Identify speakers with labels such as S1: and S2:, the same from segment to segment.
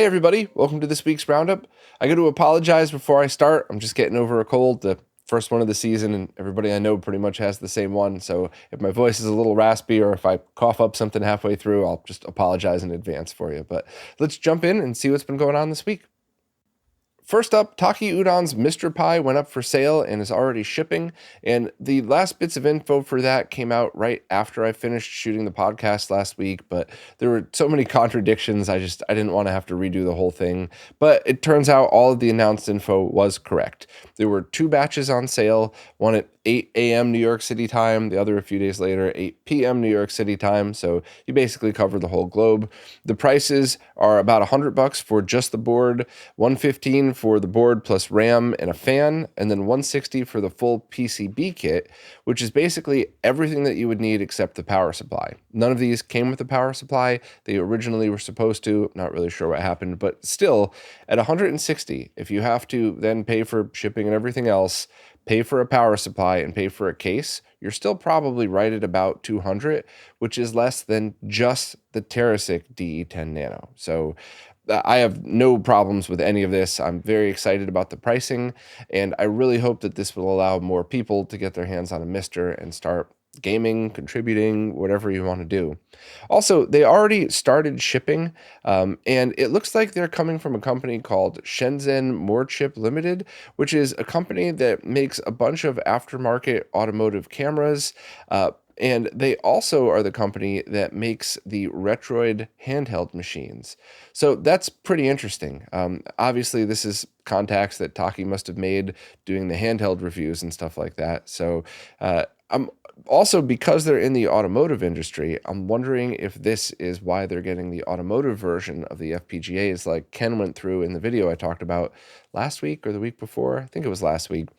S1: Hey everybody, welcome to this week's Roundup. I got to apologize before I start. I'm just getting over a cold, the first one of the season, and everybody I know pretty much has the same one. So if my voice is a little raspy or if I cough up something halfway through, I'll just apologize in advance for you. But let's jump in and see what's been going on this week. First up, Taki Udon's Mr. Pie went up for sale and is already shipping, and the last bits of info for that came out right after I finished shooting the podcast last week, but there were so many contradictions, I didn't want to have to redo the whole thing, but it turns out all of the announced info was correct. There were 2 batches on sale, one at 8 a.m. New York City time, the other a few days later, 8 p.m. New York City time, so you basically cover the whole globe. The prices are about $100 for just the board, $115 for the board plus RAM and a fan, and then $160 for the full PCB kit, which is basically everything that you would need except the power supply. None of these came with a power supply. They originally were supposed to, not really sure what happened, but still, at $160, if you have to then pay for shipping and everything else, pay for a power supply and pay for a case, you're still probably right at about $200, which is less than just the Terrasic DE10 Nano. So I have no problems with any of this. I'm very excited about the pricing, and I really hope that this will allow more people to get their hands on a Mister and start gaming, contributing, whatever you want to do. Also, they already started shipping, and it looks like they're coming from a company called Shenzhen Moorchip Limited, which is a company that makes a bunch of aftermarket automotive cameras, and they also are the company that makes the Retroid handheld machines. So that's pretty interesting. Obviously, this is contacts that Taki must have made doing the handheld reviews and stuff like that. So I'm also, because they're in the automotive industry, I'm wondering if this is why they're getting the automotive version of the FPGAs like Ken went through in the video I talked about last week or the week before. I think it was last week.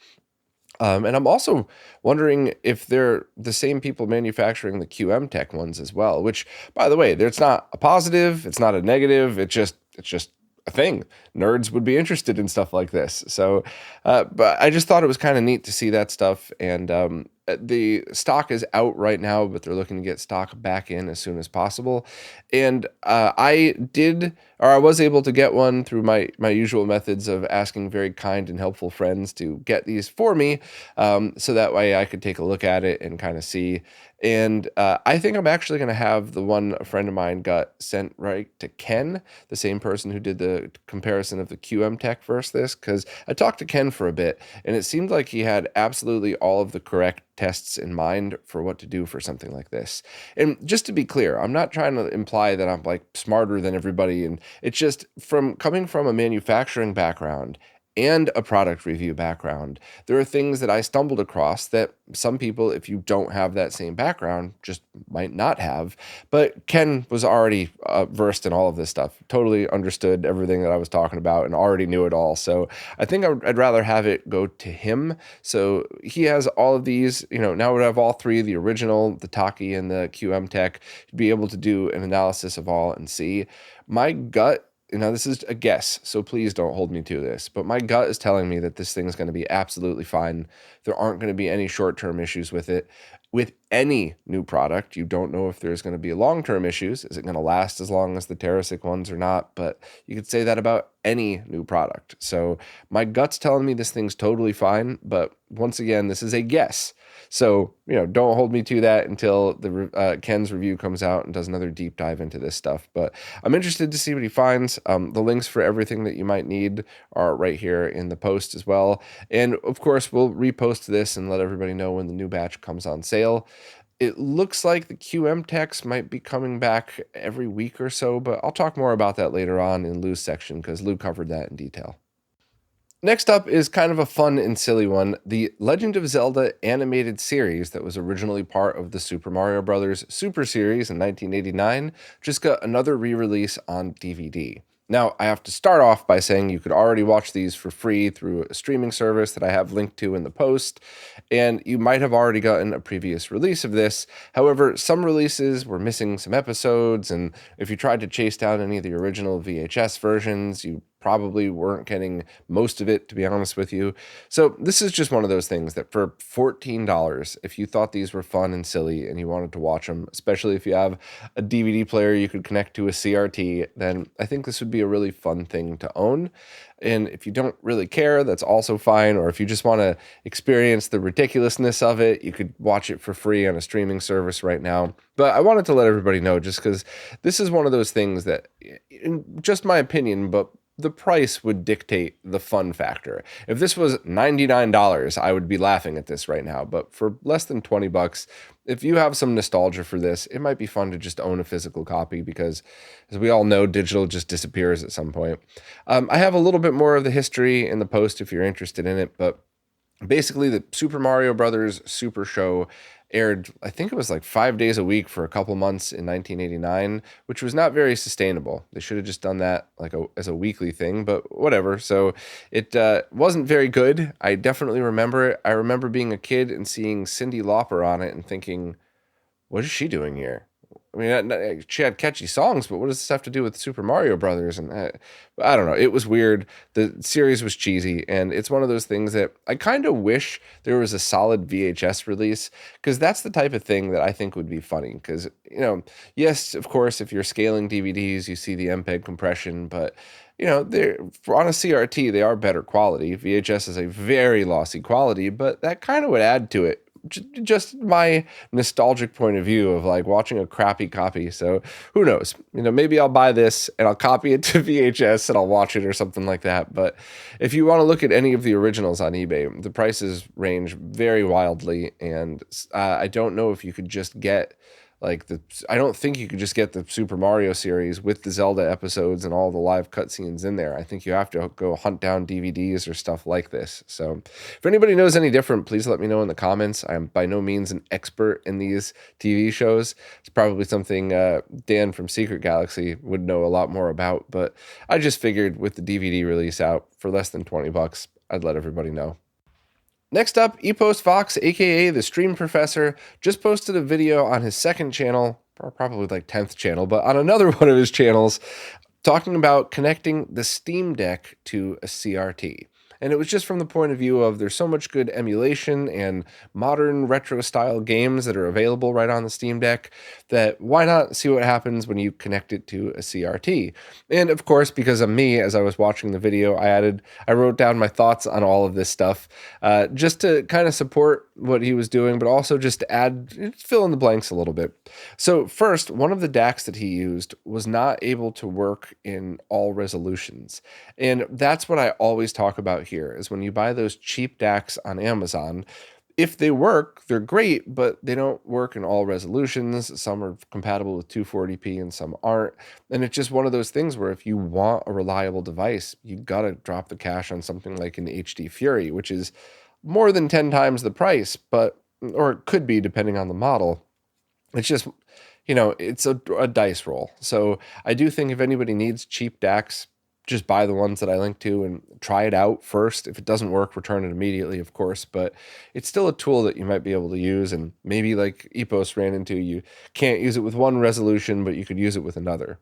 S1: And I'm also wondering if they're the same people manufacturing the QM Tech ones as well, which, by the way, it's not a positive, it's not a negative, it's just a thing. Nerds would be interested in stuff like this. So, but I just thought it was kind of neat to see that stuff. And the stock is out right now, but they're looking to get stock back in as soon as possible. And I was able to get one through my usual methods of asking very kind and helpful friends to get these for me, so that way I could take a look at it and kind of see. And I think I'm actually going to have the one a friend of mine got sent right to Ken, the same person who did the comparison of the QM Tech versus this, because I talked to Ken for a bit, and it seemed like he had absolutely all of the correct tests in mind for what to do for something like this. And just to be clear, I'm not trying to imply that I'm like smarter than everybody, and it's just from coming from a manufacturing background and a product review background, there are things that I stumbled across that some people, if you don't have that same background, just might not have. But Ken was already versed in all of this stuff, totally understood everything that I was talking about and already knew it all. So I think I'd rather have it go to him. So he has all of these, now we have all 3, the original, the Taki, and the QM Tech, to be able to do an analysis of all and see. My gut, this is a guess, so please don't hold me to this, but my gut is telling me that this thing is going to be absolutely fine. There aren't going to be any short-term issues with it. With any new product, you don't know if there's going to be long-term issues. Is it going to last as long as the Terrasic ones or not? But you could say that about any new product. So my gut's telling me this thing's totally fine, but once again, this is a guess. So, don't hold me to that until the Ken's review comes out and does another deep dive into this stuff. But I'm interested to see what he finds. The links for everything that you might need are right here in the post as well. And of course, we'll repost this and let everybody know when the new batch comes on sale. It looks like the QM Techs might be coming back every week or so, but I'll talk more about that later on in Lou's section because Lou covered that in detail. Next up is kind of a fun and silly one. The Legend of Zelda animated series that was originally part of the Super Mario Bros. Super Series in 1989 just got another re-release on DVD. Now, I have to start off by saying you could already watch these for free through a streaming service that I have linked to in the post, and you might have already gotten a previous release of this. However, some releases were missing some episodes, and if you tried to chase down any of the original VHS versions, you probably weren't getting most of it, to be honest with you. So this is just one of those things that for $14, if you thought these were fun and silly and you wanted to watch them, especially if you have a DVD player you could connect to a CRT, then I think this would be a really fun thing to own. And if you don't really care, that's also fine. Or if you just want to experience the ridiculousness of it, you could watch it for free on a streaming service right now. But I wanted to let everybody know, just because this is one of those things that, in just my opinion, but the price would dictate the fun factor. If this was $99, I would be laughing at this right now. But for less than $20, if you have some nostalgia for this, it might be fun to just own a physical copy because, as we all know, digital just disappears at some point. I have a little bit more of the history in the post if you're interested in it, but basically the Super Mario Brothers Super Show aired, I think it was like 5 days a week for a couple months in 1989, which was not very sustainable. They should have just done that like as a weekly thing, but whatever. So it wasn't very good. I definitely remember it. I remember being a kid and seeing Cyndi Lauper on it and thinking, what is she doing here? I mean, she had catchy songs, but what does this have to do with Super Mario Brothers? And I don't know. It was weird. The series was cheesy, and it's one of those things that I kind of wish there was a solid VHS release, because that's the type of thing that I think would be funny. Because, yes, of course, if you're scaling DVDs, you see the MPEG compression, but they're on a CRT, they are better quality. VHS is a very lossy quality, but that kind of would add to it. Just my nostalgic point of view of like watching a crappy copy. So who knows? Maybe I'll buy this and I'll copy it to VHS and I'll watch it or something like that. But if you want to look at any of the originals on eBay, the prices range very wildly, and I don't know if you could just get I don't think you could just get the Super Mario series with the Zelda episodes and all the live cutscenes in there. I think you have to go hunt down DVDs or stuff like this. So if anybody knows any different, please let me know in the comments. I am by no means an expert in these TV shows. It's probably something Dan from Secret Galaxy would know a lot more about, but I just figured with the DVD release out for less than $20, I'd let everybody know. Next up, ePost Fox, aka the Stream Professor, just posted a video on his second channel, or probably like 10th channel, but on another one of his channels, talking about connecting the Steam Deck to a CRT. And it was just from the point of view of there's so much good emulation and modern retro style games that are available right on the Steam Deck that why not see what happens when you connect it to a CRT? And of course, because of me, as I was watching the video, I wrote down my thoughts on all of this stuff just to kind of support what he was doing, but also just to fill in the blanks a little bit. So first, one of the DACs that he used was not able to work in all resolutions. And that's what I always talk about here, is when you buy those cheap DACs on Amazon, if they work, they're great, but they don't work in all resolutions. Some are compatible with 240p and some aren't. And it's just one of those things where if you want a reliable device, you got to drop the cash on something like an HD Fury, which is more than 10 times the price, or it could be depending on the model. It's just, it's a dice roll. So I do think if anybody needs cheap DACs, just buy the ones that I link to and try it out first. If it doesn't work, return it immediately, of course, but it's still a tool that you might be able to use. And maybe like Epos ran into, you can't use it with one resolution, but you could use it with another.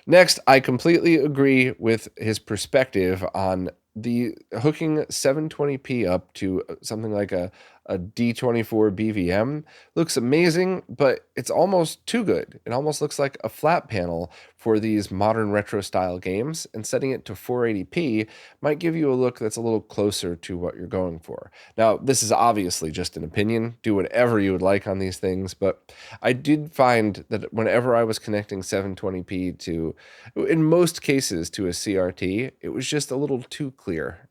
S1: Next, I completely agree with his perspective on the hooking 720p up to something like a D24 BVM. Looks amazing, but it's almost too good. It almost looks like a flat panel for these modern retro style games, and setting it to 480p might give you a look that's a little closer to what you're going for. Now, this is obviously just an opinion. Do whatever you would like on these things, but I did find that whenever I was connecting 720p to, in most cases, to a CRT, it was just a little too clear.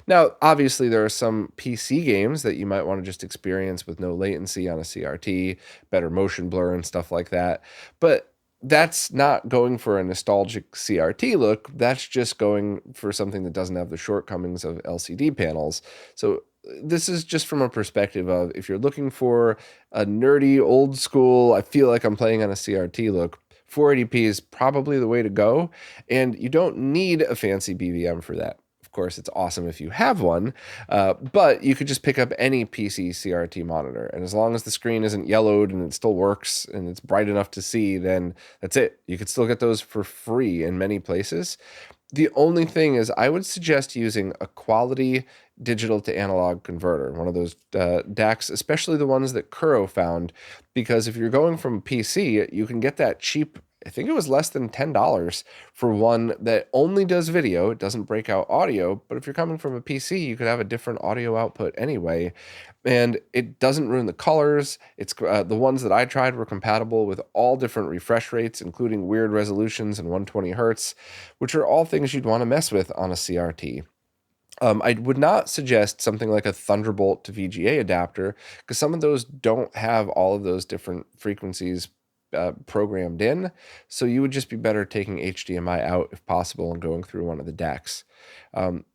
S1: Now, obviously, there are some PC games that you might want to just experience with no latency on a CRT, better motion blur and stuff like that, but that's not going for a nostalgic CRT look. That's just going for something that doesn't have the shortcomings of LCD panels. So this is just from a perspective of, if you're looking for a nerdy, old school, I feel like I'm playing on a CRT look, 480p is probably the way to go, and you don't need a fancy BVM for that. Of course, it's awesome if you have one, but you could just pick up any PC CRT monitor, and as long as the screen isn't yellowed and it still works and it's bright enough to see, then that's it. You could still get those for free in many places. The only thing is I would suggest using a quality digital to analog converter, one of those DACs, especially the ones that Kuro found, because if you're going from PC, you can get that cheap. I think it was less than $10 for one that only does video. It doesn't break out audio, but if you're coming from a PC, you could have a different audio output anyway, and it doesn't ruin the colors. It's the ones that I tried were compatible with all different refresh rates, including weird resolutions and 120 hertz, which are all things you'd want to mess with on a CRT. I would not suggest something like a Thunderbolt to VGA adapter, because some of those don't have all of those different frequencies programmed in. So you would just be better taking HDMI out if possible and going through one of the DACs.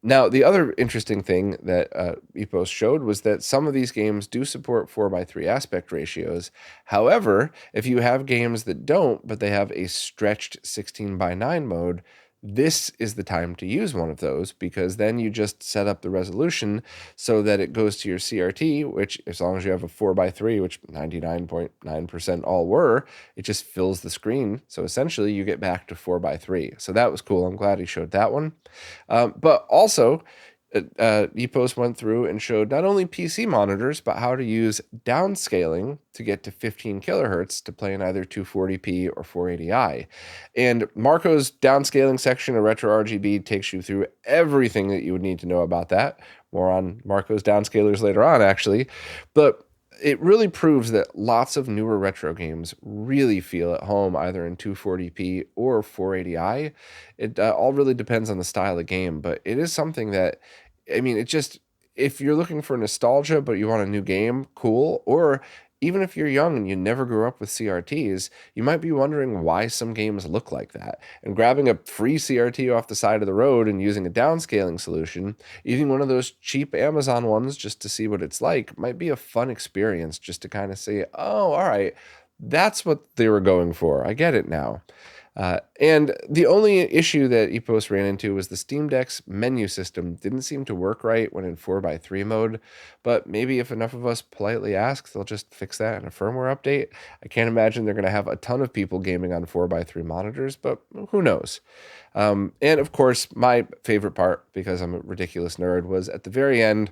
S1: Now, the other interesting thing that EPOS showed was that some of these games do support 4:3 aspect ratios. However, if you have games that don't, but they have a stretched 16:9 mode, this is the time to use one of those, because then you just set up the resolution so that it goes to your CRT, which, as long as you have a 4:3, which 99.9% all were, it just fills the screen. So essentially you get back to 4:3. So that was cool. I'm glad he showed that one. But also, EPOS went through and showed not only PC monitors, but how to use downscaling to get to 15 kilohertz to play in either 240p or 480i. And Marco's downscaling section of RetroRGB takes you through everything that you would need to know about that. More on Marco's downscalers later on, actually. But it really proves that lots of newer retro games really feel at home either in 240p or 480i. It all really depends on the style of game, but it is something that, I mean, it just, if you're looking for nostalgia but you want a new game, cool. Or even if you're young and you never grew up with CRTs, you might be wondering why some games look like that. And grabbing a free CRT off the side of the road and using a downscaling solution, even one of those cheap Amazon ones just to see what it's like, might be a fun experience just to kind of say, oh, all right, that's what they were going for. I get it now. And the only issue that EPOS ran into was the Steam Deck's menu system didn't seem to work right when in 4:3 mode, but maybe if enough of us politely ask, they'll just fix that in a firmware update. I can't imagine they're going to have a ton of people gaming on 4:3 monitors, but who knows? And of course, my favorite part, because I'm a ridiculous nerd, was at the very end,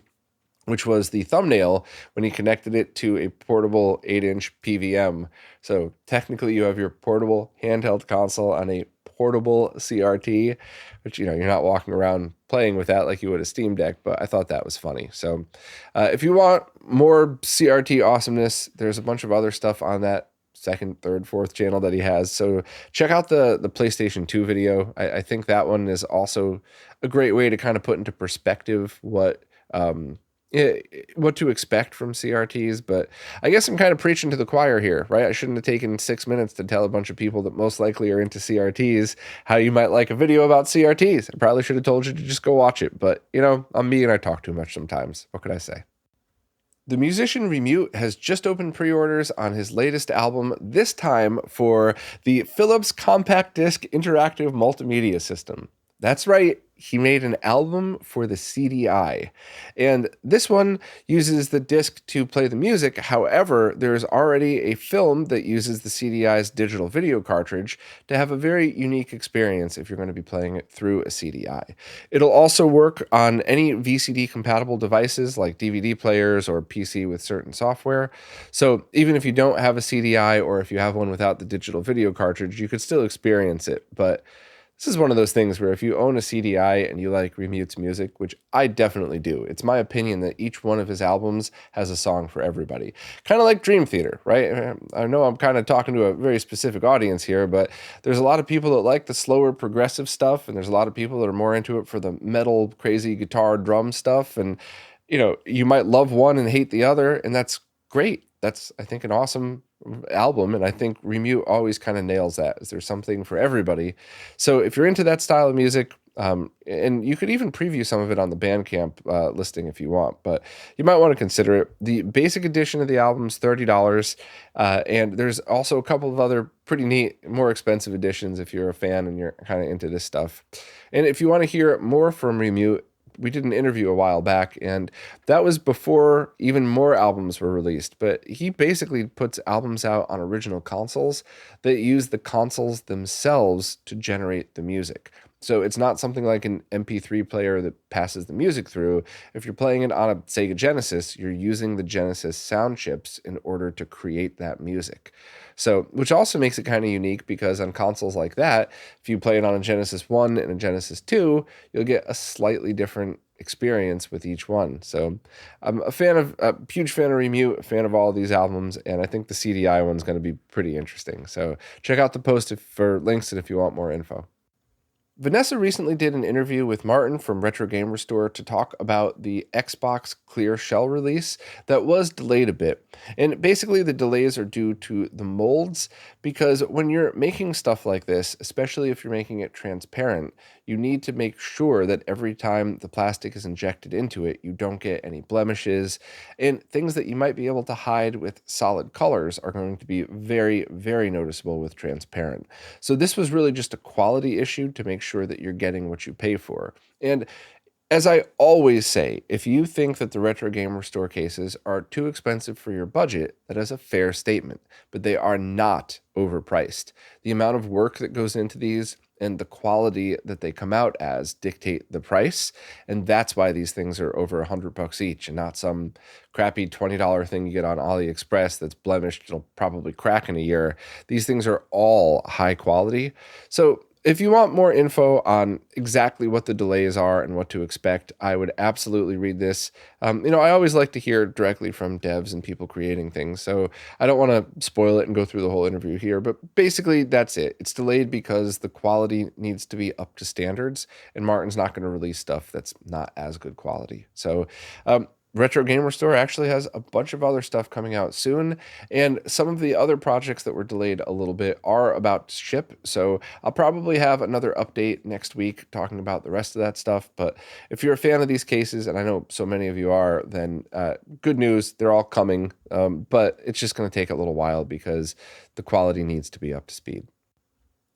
S1: which was the thumbnail when he connected it to a portable 8-inch PVM. So technically you have your portable handheld console on a portable CRT, which, you know, you're not walking around playing with that like you would a Steam Deck, but I thought that was funny. So if you want more CRT awesomeness, there's a bunch of other stuff on that second, third, fourth channel that he has. So check out the PlayStation 2 video. I think that one is also a great way to kind of put into perspective what to expect from CRTs. But I guess I'm kind of preaching to the choir here, right? I shouldn't have taken 6 minutes to tell a bunch of people that most likely are into CRTs how you might like a video about CRTs. I probably should have told you to just go watch it, but you know, I'm me and I talk too much sometimes. What could I say? The musician Remute has just opened pre-orders on his latest album, this time for the Philips Compact Disc Interactive Multimedia System. That's right, he made an album for the CDI. And this one uses the disc to play the music. However, there's already a film that uses the CDI's digital video cartridge to have a very unique experience if you're going to be playing it through a CDI. It'll also work on any VCD compatible devices like DVD players or PC with certain software. So even if you don't have a CDI, or if you have one without the digital video cartridge, you could still experience it. But this is one of those things where if you own a CDI and you like Remute's music, which I definitely do, it's my opinion that each one of his albums has a song for everybody. Kind of like Dream Theater, right? I know I'm kind of talking to a very specific audience here, but there's a lot of people that like the slower progressive stuff, and there's a lot of people that are more into it for the metal, crazy guitar, drum stuff. And, you know, you might love one and hate the other, and that's great. That's, I think, an awesome album, and I think Remute always kind of nails that. Is there something for everybody? So if you're into that style of music, and you could even preview some of it on the Bandcamp listing if you want, but you might want to consider it. The basic edition of the album is $30, and there's also a couple of other pretty neat, more expensive editions if you're a fan and you're kind of into this stuff. And if you want to hear more from Remute, we did an interview a while back, and that was before even more albums were released. But he basically puts albums out on original consoles that use the consoles themselves to generate the music. So it's not something like an MP3 player that passes the music through. If you're playing it on a Sega Genesis, you're using the Genesis sound chips in order to create that music. So, which also makes it kind of unique because on consoles like that, if you play it on a Genesis 1 and a Genesis 2, you'll get a slightly different experience with each one. So I'm a huge fan of Remute, a fan of all of these albums, and I think the CDI one's going to be pretty interesting. So check out the post for links and if you want more info. Vanessa recently did an interview with Martin from Retro Game Restore to talk about the Xbox Clear Shell release that was delayed a bit. And basically, the delays are due to the molds because when you're making stuff like this, especially if you're making it transparent, you need to make sure that every time the plastic is injected into it, you don't get any blemishes. And things that you might be able to hide with solid colors are going to be very, very noticeable with transparent. So this was really just a quality issue to make sure that you're getting what you pay for. And as I always say, if you think that the Retro Game Restore cases are too expensive for your budget, that is a fair statement, but they are not overpriced. The amount of work that goes into these and the quality that they come out as dictate the price, and that's why these things are over $100 each and not some crappy $20 thing you get on AliExpress that's blemished, it'll probably crack in a year. These things are all high quality. So if you want more info on exactly what the delays are and what to expect, I would absolutely read this. I always like to hear directly from devs and people creating things, so I don't want to spoil it and go through the whole interview here, but basically that's it. It's delayed because the quality needs to be up to standards, and Martin's not going to release stuff that's not as good quality. So, Retro Game Restore actually has a bunch of other stuff coming out soon, and some of the other projects that were delayed a little bit are about to ship, so I'll probably have another update next week talking about the rest of that stuff. But if you're a fan of these cases, and I know so many of you are, then good news, they're all coming, but it's just going to take a little while because the quality needs to be up to speed.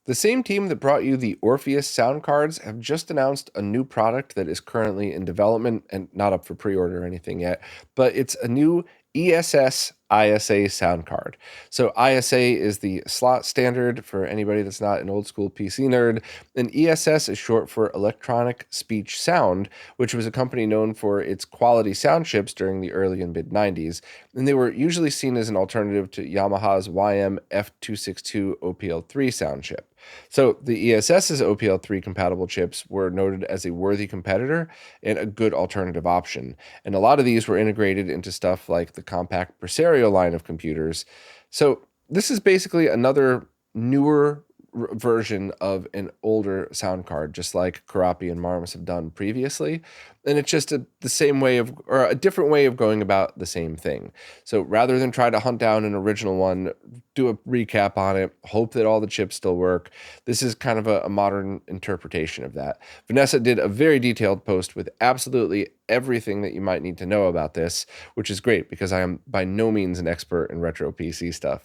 S1: The same team that brought you the Orpheus sound cards have just announced a new product that is currently in development and not up for pre-order or anything yet, but it's a new ESS ISA sound card. So ISA is the slot standard for anybody that's not an old school PC nerd, and ESS is short for Electronic Speech Sound, which was a company known for its quality sound chips during the early and mid 90s, and they were usually seen as an alternative to Yamaha's YM F262 OPL3 sound chip. So the ESS's OPL3 compatible chips were noted as a worthy competitor and a good alternative option. And a lot of these were integrated into stuff like the compact Presario line of computers. So this is basically another newer version of an older sound card, just like Karapi and Marmas have done previously. And it's just the same way of, or a different way of going about the same thing. So rather than try to hunt down an original one, do a recap on it, hope that all the chips still work, this is kind of a modern interpretation of that. Vanessa did a very detailed post with absolutely everything that you might need to know about this, which is great because I am by no means an expert in retro PC stuff.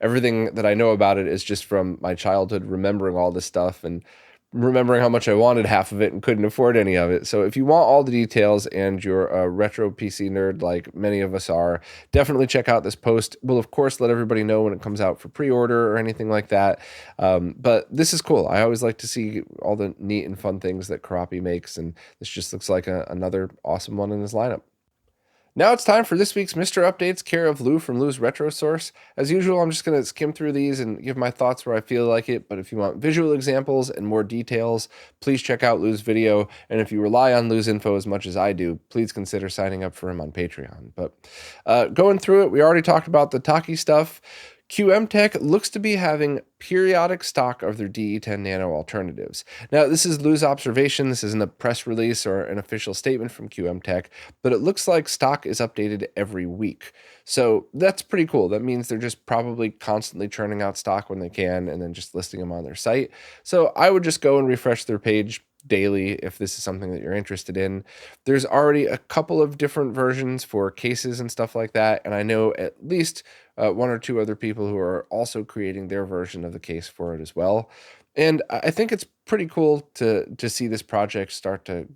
S1: Everything that I know about it is just from my childhood, remembering all this stuff and remembering how much I wanted half of it and couldn't afford any of it. So if you want all the details and you're a retro PC nerd like many of us are, definitely check out this post. We'll, of course, let everybody know when it comes out for pre-order or anything like that. But this is cool. I always like to see all the neat and fun things that Karapi makes, and this just looks like another awesome one in his lineup. Now it's time for this week's Mr. Updates, care of Lou from Lou's Retro Source. As usual, I'm just going to skim through these and give my thoughts where I feel like it, but if you want visual examples and more details, please check out Lou's video, and if you rely on Lou's info as much as I do, please consider signing up for him on Patreon. But going through it, we already talked about the Taki stuff. QM Tech looks to be having periodic stock of their DE10 Nano alternatives. Now, this is Lou's observation. This isn't a press release or an official statement from QM Tech, but it looks like stock is updated every week. So that's pretty cool. That means they're just probably constantly churning out stock when they can and then just listing them on their site. So I would just go and refresh their page daily if this is something that you're interested in. There's already a couple of different versions for cases and stuff like that, and I know at least one or two other people who are also creating their version of the case for it as well. And I think it's pretty cool to see this project start to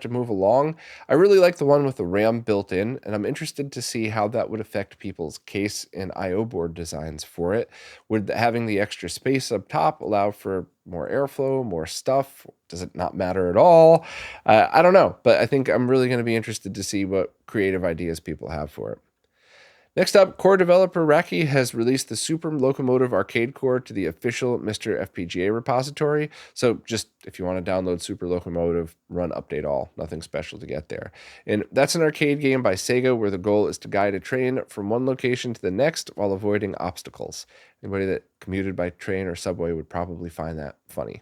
S1: move along. I really like the one with the RAM built in, and I'm interested to see how that would affect people's case and I/O board designs for it. Would having the extra space up top allow for more airflow, more stuff? Does it not matter at all? I don't know, but I think I'm really going to be interested to see what creative ideas people have for it. Next up, core developer Raki has released the Super Locomotive Arcade core to the official Mr. FPGA repository. So just if you want to download Super Locomotive, run update all. Nothing special to get there. And that's an arcade game by Sega where the goal is to guide a train from one location to the next while avoiding obstacles. Anybody that commuted by train or subway would probably find that funny.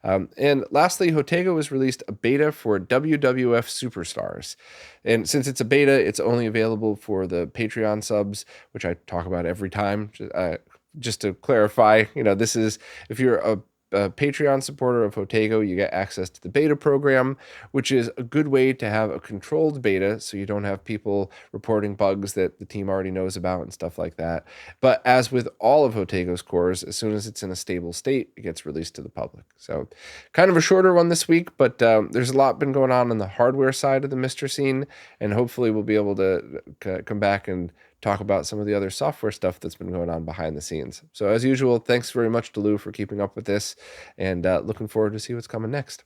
S1: And lastly, Hotego has released a beta for WWF Superstars. And since it's a beta, it's only available for the Patreon subs, which I talk about every time. Just to clarify, this is if you're a Patreon supporter of Hotego, you get access to the beta program, which is a good way to have a controlled beta so you don't have people reporting bugs that the team already knows about and stuff like that. But as with all of Hotego's cores, as soon as it's in a stable state, it gets released to the public. So kind of a shorter one this week, but there's a lot been going on the hardware side of the Mr. scene, and hopefully we'll be able to come back and talk about some of the other software stuff that's been going on behind the scenes. So as usual, thanks very much to Lou for keeping up with this, and looking forward to see what's coming next.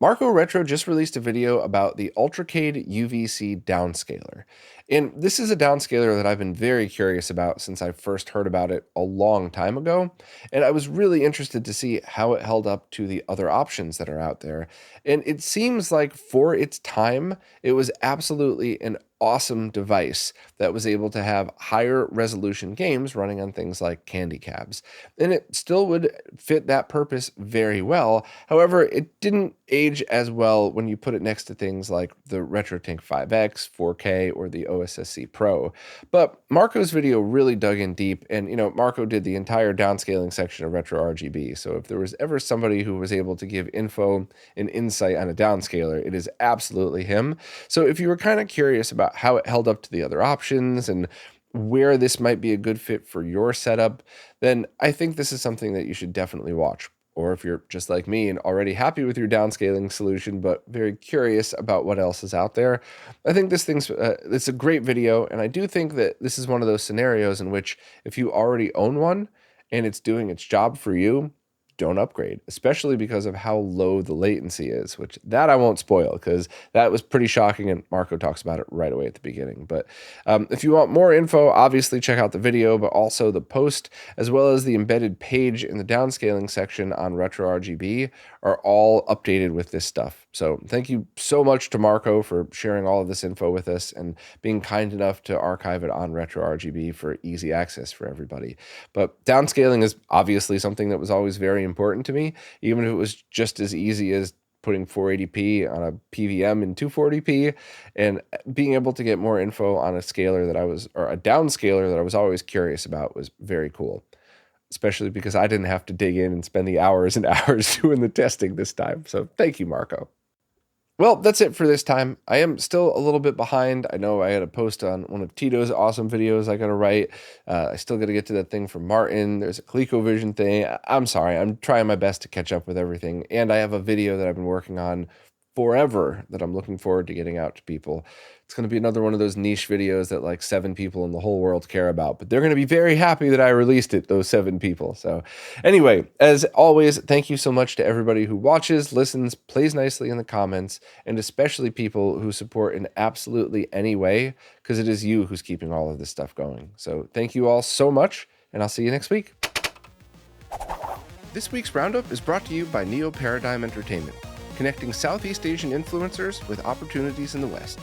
S1: Marco Retro just released a video about the Ultracade UVC Downscaler. And this is a downscaler that I've been very curious about since I first heard about it a long time ago. And I was really interested to see how it held up to the other options that are out there. And it seems like for its time, it was absolutely an awesome device that was able to have higher resolution games running on things like candy cabs. And it still would fit that purpose very well. However, it didn't age as well when you put it next to things like the RetroTink 5X, 4K, or the OSSC Pro. But Marco's video really dug in deep, and Marco did the entire downscaling section of RetroRGB. So if there was ever somebody who was able to give info and insight on a downscaler, it is absolutely him. So if you were kind of curious about how it held up to the other options and where this might be a good fit for your setup, then I think this is something that you should definitely watch. Or if you're just like me and already happy with your downscaling solution, but very curious about what else is out there, I think it's a great video. And I do think that this is one of those scenarios in which if you already own one and it's doing its job for you, don't upgrade, especially because of how low the latency is, which that I won't spoil because that was pretty shocking, and Marco talks about it right away at the beginning. But if you want more info, obviously check out the video, but also the post, as well as the embedded page in the downscaling section on RetroRGB are all updated with this stuff. So thank you so much to Marco for sharing all of this info with us and being kind enough to archive it on RetroRGB for easy access for everybody. But downscaling is obviously something that was always very important to me, even if it was just as easy as putting 480p on a PVM in 240p, and being able to get more info on a scaler or a downscaler that I was always curious about was very cool, especially because I didn't have to dig in and spend the hours and hours doing the testing this time. So thank you, Marco. Well, that's it for this time. I am still a little bit behind. I know I had a post on one of Tito's awesome videos I got to write. I still got to get to that thing from Martin. There's a ColecoVision thing. I'm sorry. I'm trying my best to catch up with everything. And I have a video that I've been working on forever that I'm looking forward to getting out to people. It's going to be another one of those niche videos that like 7 people in the whole world care about, but they're going to be very happy that I released it, those 7 people. So anyway, as always, thank you so much to everybody who watches, listens, plays nicely in the comments, and especially people who support in absolutely any way, because it is you who's keeping all of this stuff going. So thank you all so much, and I'll see you next week. This week's Roundup is brought to you by Neo Paradigm Entertainment, connecting Southeast Asian influencers with opportunities in the West.